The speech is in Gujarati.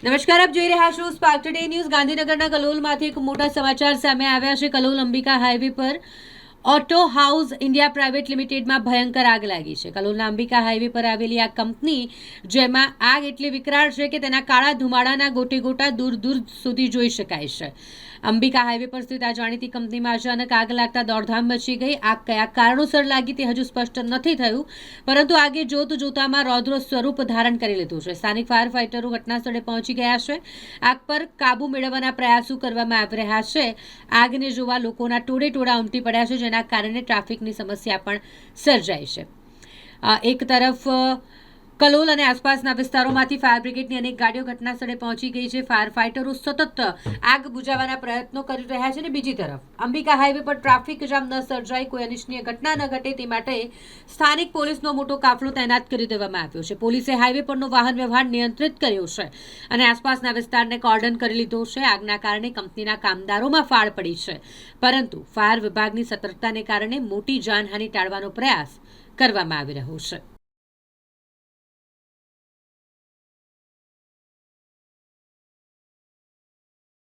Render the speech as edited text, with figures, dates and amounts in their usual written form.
નમસ્કાર, આપ જોઈ રહ્યા છો સ્પાર્ક ટુડે ન્યૂઝ. ગાંધીનગરના કલોલમાંથી એક મોટા સમાચાર સામે આવ્યા છે. કલોલ અંબિકા હાઈવે પર ઓટો હાઉસ ઇન્ડિયા પ્રાઇવેટ લિમિટેડમાં ભયંકર આગ લાગી છે. કલોલના અંબિકા હાઈવે પર આવેલી આ કંપની, જેમાં આગ એટલી વિકરાળ છે કે તેના કાળા ધુમાડાના ગોટે ગોટા દૂર દૂર સુધી જોઈ શકાય છે. અંબિકા હાઈવે પર સ્થિત આ જાણીતી કંપનીમાં અચાનક આગ લાગતા દોડધામ મચી ગઈ. આગ કયા કારણોસર લાગી તે હજુ સ્પષ્ટ નથી થયું, પરંતુ આગે જોતામાં રૌદ્ર સ્વરૂપ ધારણ કરી લીધું છે. સ્થાનિક ફાયર ફાઇટરો ઘટના સ્થળે પહોંચી ગયા છે. આગ પર કાબુ મેળવવાના પ્રયાસો કરવામાં આવી રહ્યા છે. આગને જોવા લોકોના ટોળે ઉમટી પડ્યા છે, જેના કારણે ટ્રાફિકની સમસ્યા પણ સર્જાઈ છે. એક તરફ કલોલ અને આસપાસના વિસ્તારોમાંથી ફાયર બ્રિગેડની અનેક ગાડીઓ ઘટના સ્થળે પહોંચી ગઈ છે. ફાયર ફાઇટરો સતત આગ બુઝાવવાના પ્રયત્નો કરી રહ્યા છે અને બીજી તરફ અંબિકા હાઈવે પર ટ્રાફિક જામ ન સર્જાય, કોઈ અનિચ્છનીય ઘટના ન ઘટે તે માટે સ્થાનિક પોલીસનો મોટો કાફલો તૈનાત કરી દેવામાં આવ્યો છે. પોલીસે હાઈવે પરનો વાહન વ્યવહાર નિયંત્રિત કર્યો છે અને આસપાસના વિસ્તારને કોર્ડન કરી લીધો છે. આગના કારણે કંપનીના કામદારોમાં ફાળ પડી છે, પરંતુ ફાયર વિભાગની સતર્કતાને કારણે મોટી જાનહાનિ ટાળવાનો પ્રયાસ કરવામાં આવી રહ્યો છે.